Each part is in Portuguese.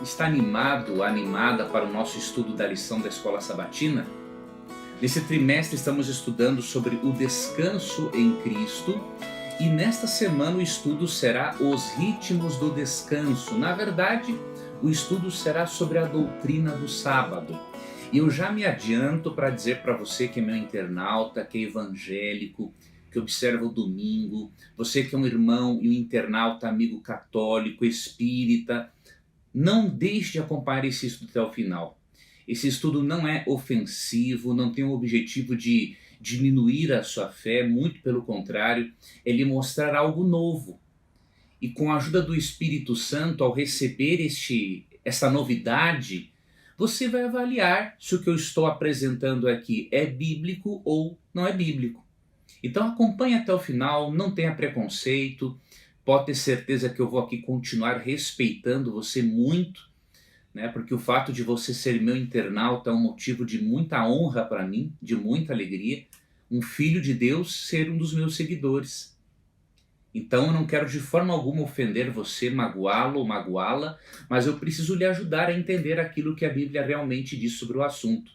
Está animado, animada para o nosso estudo da lição da Escola Sabatina? Nesse trimestre estamos estudando sobre o descanso em Cristo e nesta semana o estudo será os ritmos do descanso. Na verdade, o estudo será sobre a doutrina do sábado. E eu já me adianto para dizer para você que é meu internauta, que é evangélico, que observa o domingo, você que é um irmão e um internauta amigo católico, espírita, não deixe de acompanhar esse estudo até o final. Esse estudo não é ofensivo, não tem o objetivo de diminuir a sua fé, muito pelo contrário, é lhe mostrar algo novo. E com a ajuda do Espírito Santo, ao receber essa novidade, você vai avaliar se o que eu estou apresentando aqui é bíblico ou não é bíblico. Então acompanhe até o final, não tenha preconceito, pode ter certeza que eu vou aqui continuar respeitando você muito, né? Porque o fato de você ser meu internauta é um motivo de muita honra para mim, de muita alegria, um filho de Deus ser um dos meus seguidores. Então eu não quero de forma alguma ofender você, magoá-lo ou magoá-la, mas eu preciso lhe ajudar a entender aquilo que a Bíblia realmente diz sobre o assunto.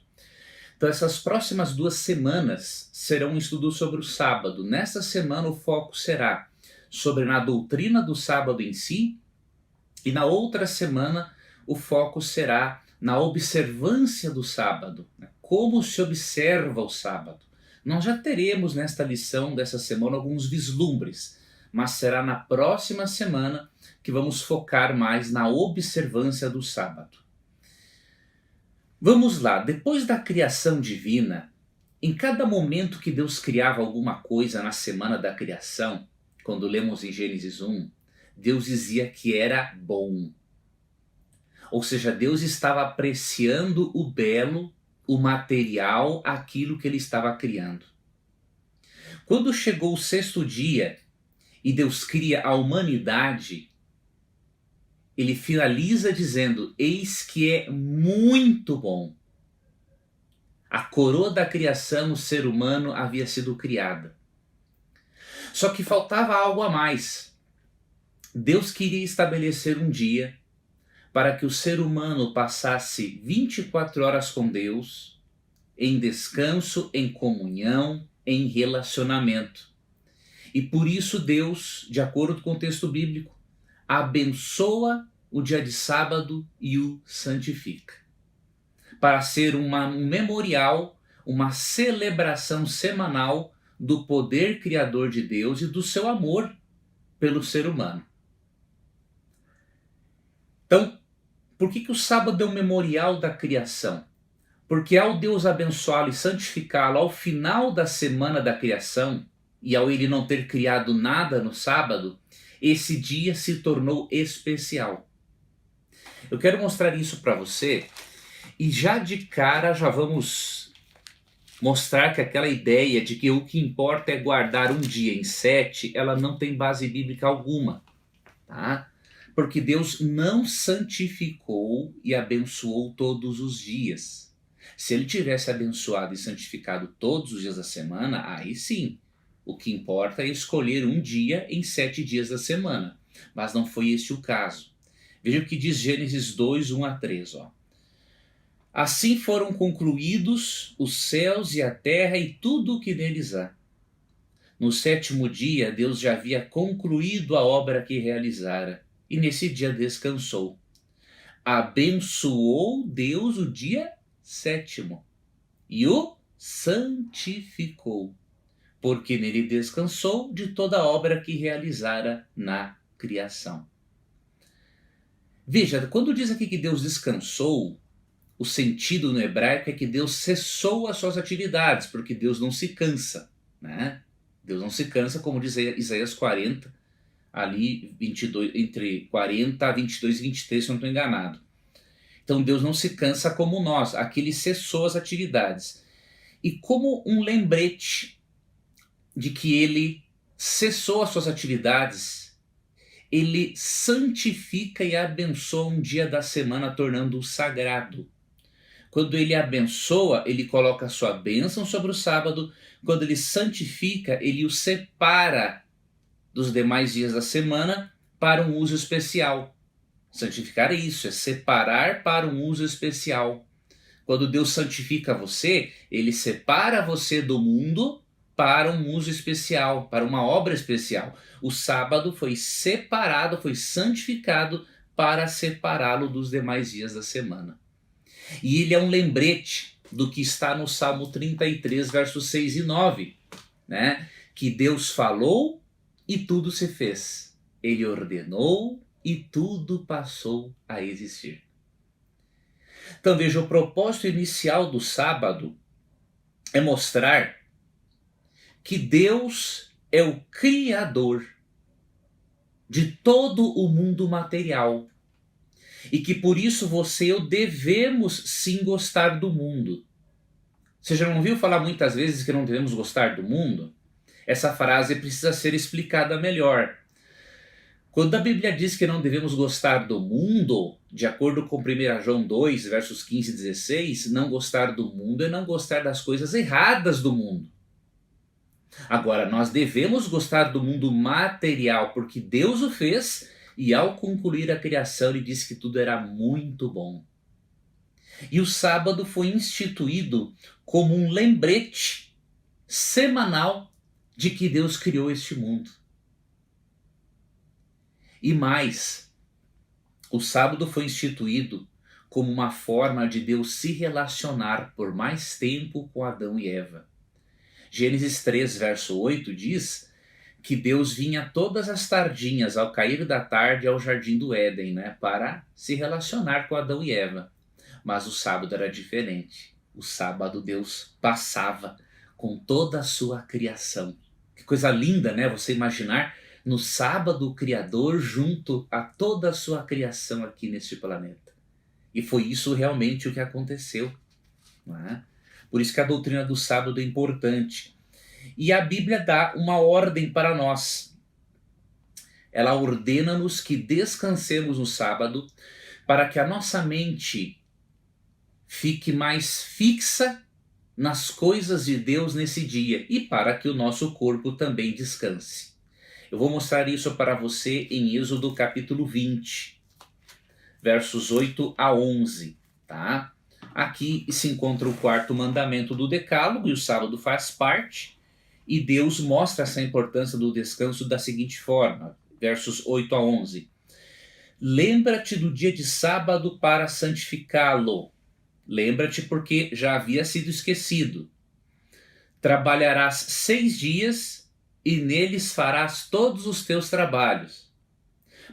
Então essas próximas 2 semanas serão um estudo sobre o sábado. Nessa semana o foco será sobre a doutrina do sábado em si, e na outra semana o foco será na observância do sábado, né? Como se observa o sábado. Nós já teremos nesta lição dessa semana alguns vislumbres, mas será na próxima semana que vamos focar mais na observância do sábado. Vamos lá, depois da criação divina, em cada momento que Deus criava alguma coisa na semana da criação, quando lemos em Gênesis 1, Deus dizia que era bom. Ou seja, Deus estava apreciando o belo, o material, aquilo que ele estava criando. Quando chegou o sexto dia e Deus cria a humanidade, ele finaliza dizendo: eis que é muito bom. A coroa da criação, o ser humano, havia sido criada. Só que faltava algo a mais. Deus queria estabelecer um dia para que o ser humano passasse 24 horas com Deus, em descanso, em comunhão, em relacionamento. E por isso Deus, de acordo com o texto bíblico, abençoa o dia de sábado e o santifica, para ser um memorial, uma celebração semanal do poder criador de Deus e do seu amor pelo ser humano. Então, por que o sábado é um memorial da criação? Porque ao Deus abençoá-lo e santificá-lo ao final da semana da criação, e ao ele não ter criado nada no sábado, esse dia se tornou especial. Eu quero mostrar isso para você, e já de cara já vamos mostrar que aquela ideia de que o que importa é guardar um dia em 7, ela não tem base bíblica alguma, tá? Porque Deus não santificou e abençoou todos os dias. Se ele tivesse abençoado e santificado todos os dias da semana, aí sim, o que importa é escolher um dia em 7 dias da semana. Mas não foi esse o caso. Veja o que diz Gênesis 2, 1 a 3. Ó. Assim foram concluídos os céus e a terra e tudo o que neles há. No 7º dia, Deus já havia concluído a obra que realizara, e nesse dia descansou. Abençoou Deus o dia 7º e o santificou, porque nele descansou de toda a obra que realizara na criação. Veja, quando diz aqui que Deus descansou, o sentido no hebraico é que Deus cessou as suas atividades, porque Deus não se cansa, né? Deus não se cansa, como diz Isaías 40, ali 22, entre 40 a 22 e 23, se eu não estou enganado. Então Deus não se cansa como nós, aqui ele cessou as atividades. E como um lembrete de que ele cessou as suas atividades, ele santifica e abençoa um dia da semana, tornando-o sagrado. Quando ele abençoa, ele coloca a sua bênção sobre o sábado. Quando ele santifica, ele o separa dos demais dias da semana para um uso especial. Santificar é isso, é separar para um uso especial. Quando Deus santifica você, Ele separa você do mundo para um uso especial, para uma obra especial. O sábado foi separado, foi santificado para separá-lo dos demais dias da semana. E ele é um lembrete do que está no Salmo 33, versos 6 e 9, né? Que Deus falou e tudo se fez. Ele ordenou e tudo passou a existir. Então veja, o propósito inicial do sábado é mostrar que Deus é o Criador de todo o mundo material. E que por isso você e eu devemos sim gostar do mundo. Você já não ouviu falar muitas vezes que não devemos gostar do mundo? Essa frase precisa ser explicada melhor. Quando a Bíblia diz que não devemos gostar do mundo, de acordo com 1 João 2, versos 15 e 16, não gostar do mundo é não gostar das coisas erradas do mundo. Agora, nós devemos gostar do mundo material, porque Deus o fez, e ao concluir a criação ele disse que tudo era muito bom. E o sábado foi instituído como um lembrete semanal de que Deus criou este mundo. E mais, o sábado foi instituído como uma forma de Deus se relacionar por mais tempo com Adão e Eva. Gênesis 3, verso 8 diz que Deus vinha todas as tardinhas, ao cair da tarde, ao jardim do Éden, né, para se relacionar com Adão e Eva. Mas o sábado era diferente. O sábado Deus passava com toda a sua criação. Que coisa linda, né? Você imaginar no sábado o Criador junto a toda a sua criação aqui neste planeta. E foi isso realmente o que aconteceu, não é? Por isso que a doutrina do sábado é importante. E a Bíblia dá uma ordem para nós. Ela ordena-nos que descansemos no sábado para que a nossa mente fique mais fixa nas coisas de Deus nesse dia e para que o nosso corpo também descanse. Eu vou mostrar isso para você em Êxodo capítulo 20, versos 8 a 11, tá? Aqui se encontra o quarto mandamento do Decálogo, e o sábado faz parte, e Deus mostra essa importância do descanso da seguinte forma, versos 8 a 11. Lembra-te do dia de sábado para santificá-lo. Lembra-te porque já havia sido esquecido. Trabalharás 6 dias e neles farás todos os teus trabalhos.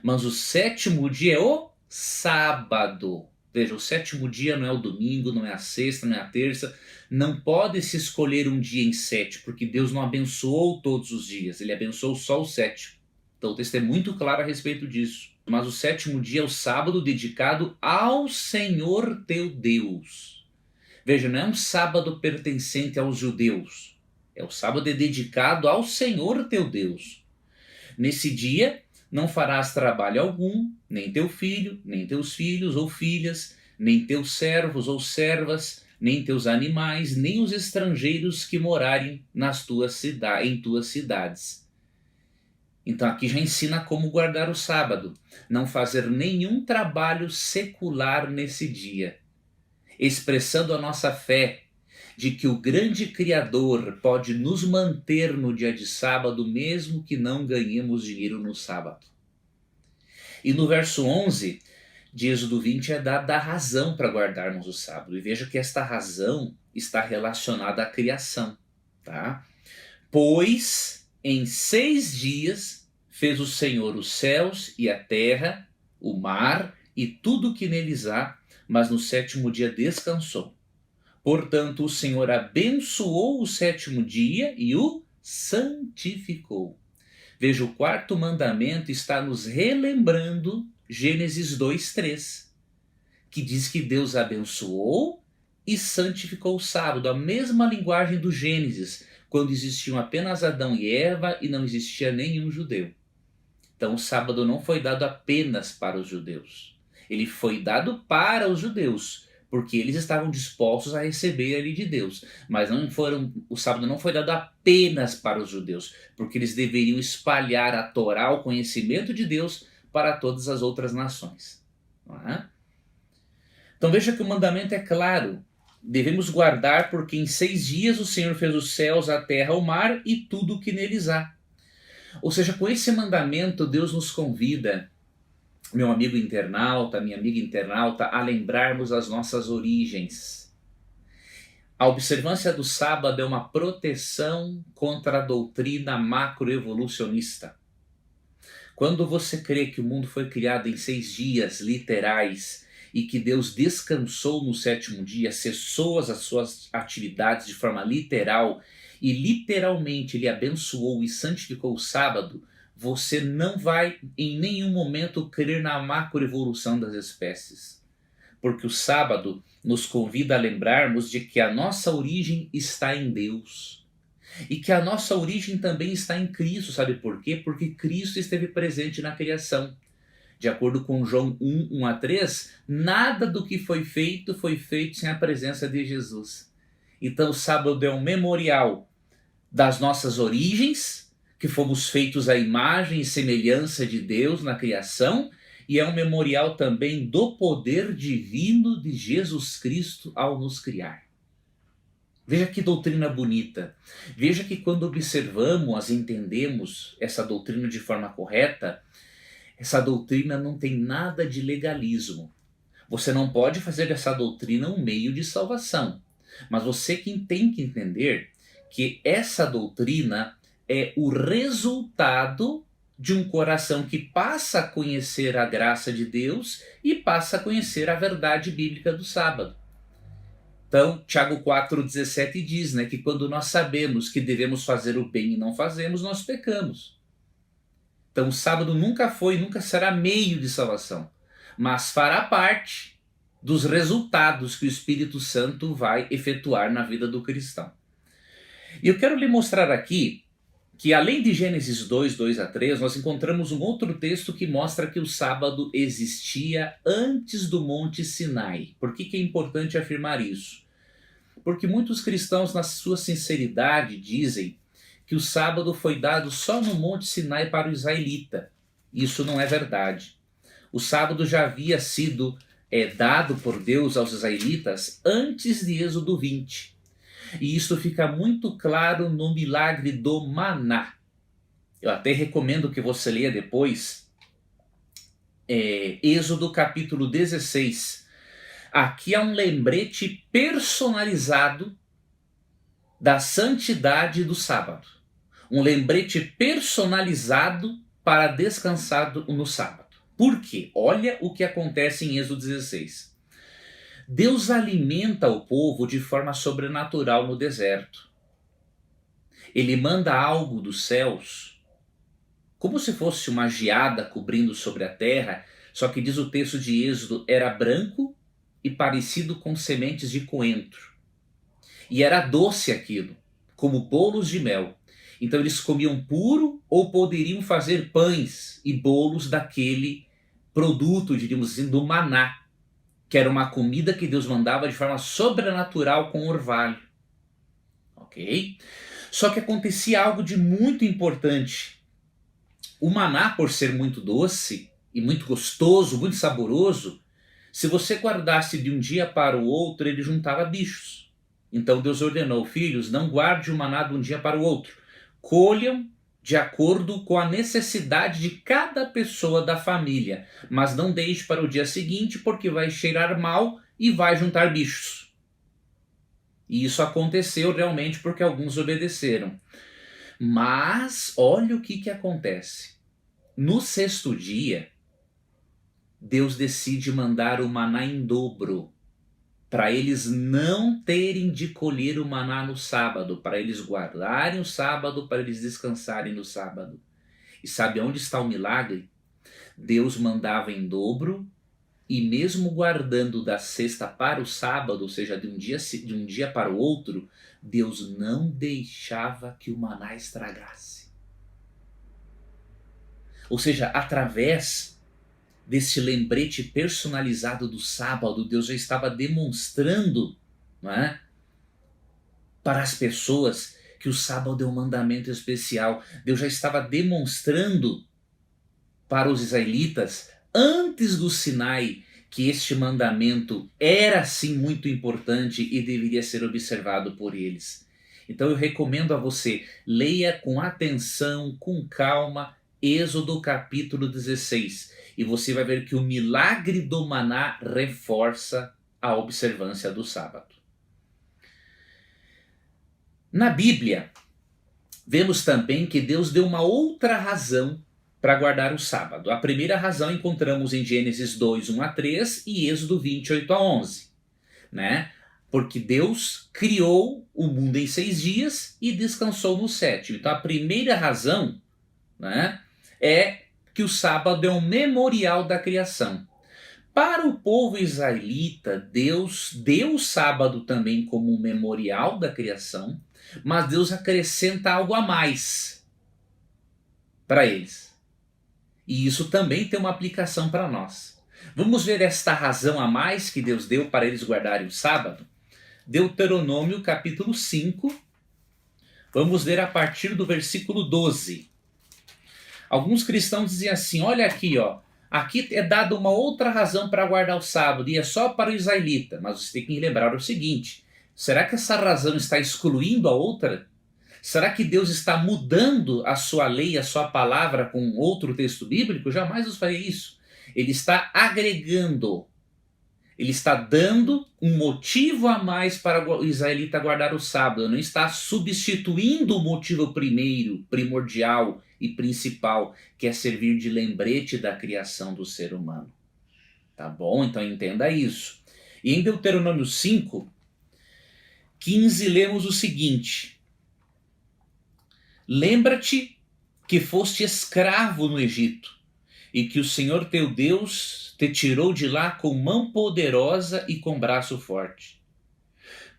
Mas o sétimo dia é o sábado. Veja, o sétimo dia não é o domingo, não é a sexta, não é a terça. Não pode se escolher um dia em 7, porque Deus não abençoou todos os dias. Ele abençoou só o sétimo. Então o texto é muito claro a respeito disso. Mas o sétimo dia é o sábado dedicado ao Senhor teu Deus. Veja, não é um sábado pertencente aos judeus. É o sábado dedicado ao Senhor teu Deus. Nesse dia não farás trabalho algum, nem teu filho, nem teus filhos ou filhas, nem teus servos ou servas, nem teus animais, nem os estrangeiros que morarem em tuas cidades. Então aqui já ensina como guardar o sábado, não fazer nenhum trabalho secular nesse dia, expressando a nossa fé de que o grande Criador pode nos manter no dia de sábado, mesmo que não ganhemos dinheiro no sábado. E no verso 11 de Êxodo 20 é dada a razão para guardarmos o sábado. E veja que esta razão está relacionada à criação, tá? Pois em 6 dias fez o Senhor os céus e a terra, o mar e tudo o que neles há, mas no sétimo dia descansou. Portanto, o Senhor abençoou o sétimo dia e o santificou. Veja, o quarto mandamento está nos relembrando Gênesis 2:3, que diz que Deus abençoou e santificou o sábado, a mesma linguagem do Gênesis, quando existiam apenas Adão e Eva e não existia nenhum judeu. Então o sábado não foi dado apenas para os judeus. Ele foi dado para os judeus, porque eles estavam dispostos a receber ali de Deus. Mas o sábado não foi dado apenas para os judeus, porque eles deveriam espalhar a Torá, o conhecimento de Deus, para todas as outras nações. não é? Então veja que o mandamento é claro. Devemos guardar porque em 6 dias o Senhor fez os céus, a terra, o mar e tudo o que neles há. Ou seja, com esse mandamento Deus nos convida, meu amigo internauta, minha amiga internauta, a lembrarmos as nossas origens. A observância do sábado é uma proteção contra a doutrina macroevolucionista. Quando você crê que o mundo foi criado em 6 dias literais e que Deus descansou no 7º dia, cessou as suas atividades de forma literal e literalmente Ele abençoou e santificou o sábado, você não vai em nenhum momento crer na macroevolução das espécies. Porque o sábado nos convida a lembrarmos de que a nossa origem está em Deus. E que a nossa origem também está em Cristo, sabe por quê? Porque Cristo esteve presente na criação. De acordo com João 1:1-3, nada do que foi feito sem a presença de Jesus. Então o sábado é um memorial das nossas origens, que fomos feitos à imagem e semelhança de Deus na criação, e é um memorial também do poder divino de Jesus Cristo ao nos criar. Veja que doutrina bonita. Veja que quando observamos, entendemos essa doutrina de forma correta, essa doutrina não tem nada de legalismo. Você não pode fazer dessa doutrina um meio de salvação. Mas você tem que entender que essa doutrina é o resultado de um coração que passa a conhecer a graça de Deus e passa a conhecer a verdade bíblica do sábado. Então, Tiago 4,17 diz, que quando nós sabemos que devemos fazer o bem e não fazemos, nós pecamos. Então o sábado nunca foi e nunca será meio de salvação, mas fará parte dos resultados que o Espírito Santo vai efetuar na vida do cristão. E eu quero lhe mostrar aqui que além de Gênesis 2:2-3, nós encontramos um outro texto que mostra que o sábado existia antes do Monte Sinai. Por que é importante afirmar isso? Porque muitos cristãos, na sua sinceridade, dizem que o sábado foi dado só no Monte Sinai para o israelita. Isso não é verdade. O sábado já havia sido dado por Deus aos israelitas antes de Êxodo 20. E isso fica muito claro no milagre do maná. Eu até recomendo que você leia depois Êxodo capítulo 16. Aqui há um lembrete personalizado da santidade do sábado. Um lembrete personalizado para descansar no sábado. Por quê? Olha o que acontece em Êxodo 16. Deus alimenta o povo de forma sobrenatural no deserto. Ele manda algo dos céus, como se fosse uma geada cobrindo sobre a terra, só que diz o texto de Êxodo, era branco e parecido com sementes de coentro. E era doce aquilo, como bolos de mel. Então eles comiam puro ou poderiam fazer pães e bolos daquele produto, diríamos assim, do maná, que era uma comida que Deus mandava de forma sobrenatural com orvalho. Ok? Só que acontecia algo de muito importante. O maná, por ser muito doce e muito gostoso, muito saboroso, se você guardasse de um dia para o outro, ele juntava bichos. Então Deus ordenou, filhos, não guarde o maná de um dia para o outro. Colham de acordo com a necessidade de cada pessoa da família, mas não deixe para o dia seguinte porque vai cheirar mal e vai juntar bichos. E isso aconteceu realmente porque alguns obedeceram. Mas olha o que acontece. No 6º dia, Deus decide mandar o maná em dobro, para eles não terem de colher o maná no sábado, para eles guardarem o sábado, para eles descansarem no sábado. E sabe onde está o milagre? Deus mandava em dobro, e mesmo guardando da sexta para o sábado, ou seja, de um dia para o outro, Deus não deixava que o maná estragasse. Ou seja, através desse lembrete personalizado do sábado, Deus já estava demonstrando, para as pessoas que o sábado é um mandamento especial. Deus já estava demonstrando para os israelitas, antes do Sinai, que este mandamento era sim muito importante e deveria ser observado por eles. Então eu recomendo a você, leia com atenção, com calma, Êxodo capítulo 16. E você vai ver que o milagre do maná reforça a observância do sábado. Na Bíblia, vemos também que Deus deu uma outra razão para guardar o sábado. A primeira razão encontramos em Gênesis 2, 1 a 3 e Êxodo 28 a 11. Né? Porque Deus criou o mundo em 6 dias e descansou no sétimo. Então a primeira razão, né, é que o sábado é um memorial da criação. Para o povo israelita, Deus deu o sábado também como um memorial da criação, mas Deus acrescenta algo a mais para eles. E isso também tem uma aplicação para nós. Vamos ver esta razão a mais que Deus deu para eles guardarem o sábado? Deuteronômio capítulo 5, vamos ler a partir do versículo 12. Alguns cristãos dizem assim, olha aqui, ó, aqui é dada uma outra razão para guardar o sábado e é só para o israelita. Mas você tem que lembrar o seguinte, será que essa razão está excluindo a outra? Será que Deus está mudando a sua lei, a sua palavra com outro texto bíblico? Jamais Deus faria isso. Ele está agregando, ele está dando um motivo a mais para o israelita guardar o sábado. Não está substituindo o motivo primeiro, primordial e principal, que é servir de lembrete da criação do ser humano. Tá bom? Então entenda isso. E em Deuteronômio 5, 15, lemos o seguinte: lembra-te que foste escravo no Egito, e que o Senhor teu Deus te tirou de lá com mão poderosa e com braço forte.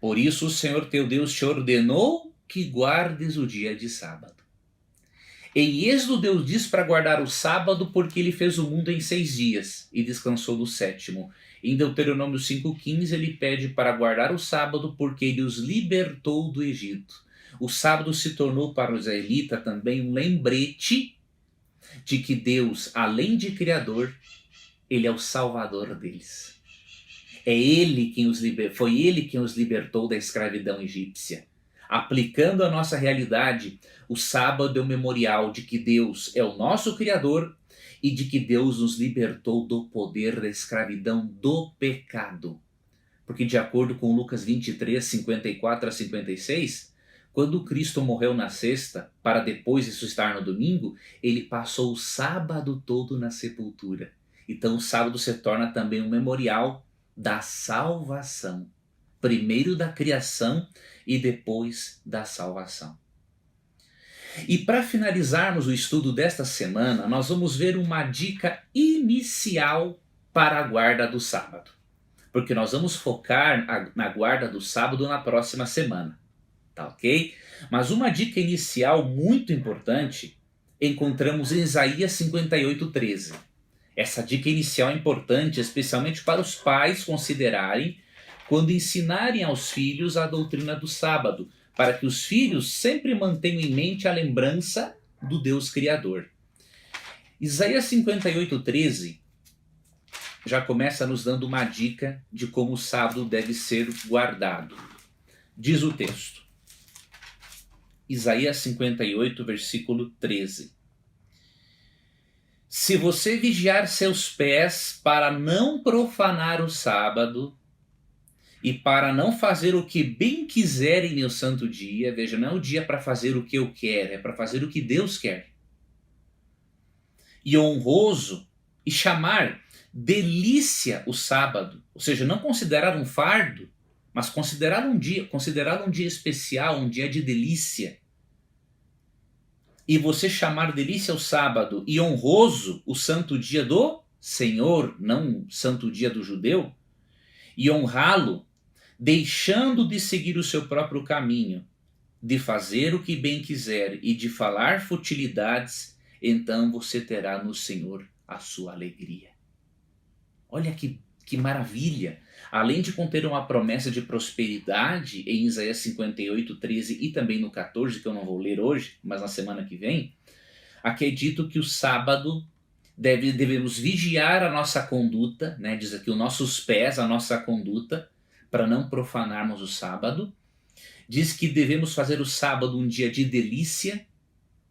Por isso o Senhor teu Deus te ordenou que guardes o dia de sábado. Em Êxodo Deus diz para guardar o sábado porque ele fez o mundo em 6 dias e descansou no sétimo. Em Deuteronômio 5,15 ele pede para guardar o sábado porque ele os libertou do Egito. O sábado se tornou para o israelita também um lembrete de que Deus, além de Criador, ele é o Salvador deles. É ele quem os foi ele quem os libertou da escravidão egípcia. Aplicando a nossa realidade, o sábado é um memorial de que Deus é o nosso Criador e de que Deus nos libertou do poder da escravidão do pecado. Porque de acordo com Lucas 23, 54 a 56, quando Cristo morreu na sexta, para depois ressuscitar no domingo, ele passou o sábado todo na sepultura. Então o sábado se torna também um memorial da salvação. Primeiro da criação e depois da salvação. E para finalizarmos o estudo desta semana, nós vamos ver uma dica inicial para a guarda do sábado. Porque nós vamos focar na guarda do sábado na próxima semana. Tá ok? Mas uma dica inicial muito importante encontramos em Isaías 58:13. Essa dica inicial é importante especialmente para os pais considerarem quando ensinarem aos filhos a doutrina do sábado, para que os filhos sempre mantenham em mente a lembrança do Deus Criador. Isaías 58:13 já começa nos dando uma dica de como o sábado deve ser guardado. Diz o texto. Isaías 58, versículo 13. Se você vigiar seus pés para não profanar o sábado e para não fazer o que bem quiser em meu santo dia, veja, não é o dia para fazer o que eu quero, é para fazer o que Deus quer. E honroso, e chamar delícia o sábado, ou seja, não considerar um fardo, mas considerar um dia especial, um dia de delícia. E você chamar delícia o sábado e honroso o santo dia do Senhor, não o santo dia do judeu, e honrá-lo, deixando de seguir o seu próprio caminho, de fazer o que bem quiser e de falar futilidades, então você terá no Senhor a sua alegria. Olha que maravilha! Além de conter uma promessa de prosperidade em Isaías 58:13 e também no 14, que eu não vou ler hoje, mas na semana que vem, aqui é dito que o sábado Devemos vigiar a nossa conduta, né? Diz aqui, os nossos pés, a nossa conduta, para não profanarmos o sábado. Diz que devemos fazer o sábado um dia de delícia,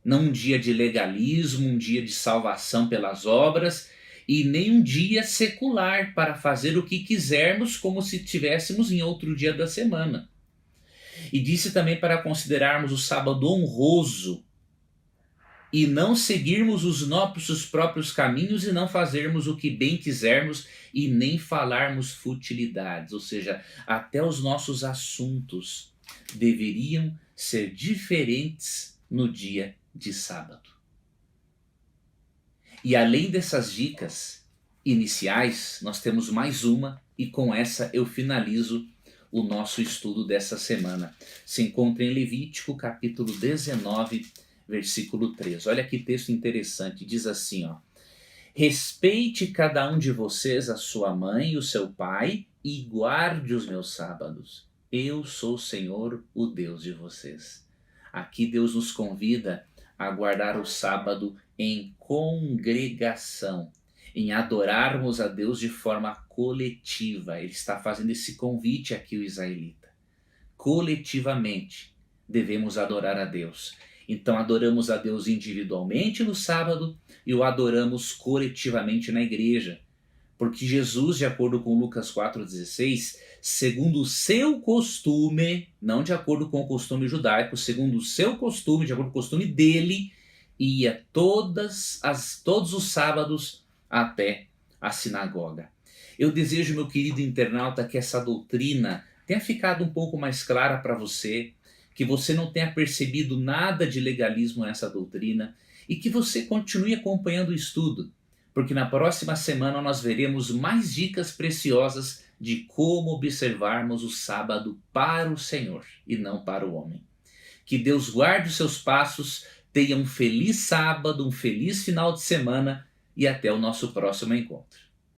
não um dia de legalismo, um dia de salvação pelas obras, e nem um dia secular para fazer o que quisermos como se estivéssemos em outro dia da semana. E disse também para considerarmos o sábado honroso e não seguirmos os nossos próprios caminhos e não fazermos o que bem quisermos e nem falarmos futilidades, ou seja, até os nossos assuntos deveriam ser diferentes no dia de sábado. E além dessas dicas iniciais, nós temos mais uma, e com essa eu finalizo o nosso estudo dessa semana. Se encontra em Levítico, capítulo 19, versículo 3. Olha que texto interessante, diz assim, ó: respeite cada um de vocês a sua mãe e o seu pai, e guarde os meus sábados. Eu sou o Senhor, o Deus de vocês. Aqui Deus nos convida a guardar o sábado em congregação, em adorarmos a Deus de forma coletiva. Ele está fazendo esse convite aqui, o israelita. Coletivamente devemos adorar a Deus. Então adoramos a Deus individualmente no sábado e o adoramos coletivamente na igreja. Porque Jesus, de acordo com Lucas 4,16, segundo o seu costume, não de acordo com o costume judaico, segundo o seu costume, de acordo com o costume dele, ia todos os sábados até a sinagoga. Eu desejo, meu querido internauta, que essa doutrina tenha ficado um pouco mais clara para você, que você não tenha percebido nada de legalismo nessa doutrina e que você continue acompanhando o estudo, porque na próxima semana nós veremos mais dicas preciosas de como observarmos o sábado para o Senhor e não para o homem. Que Deus guarde os seus passos, tenha um feliz sábado, um feliz final de semana e até o nosso próximo encontro.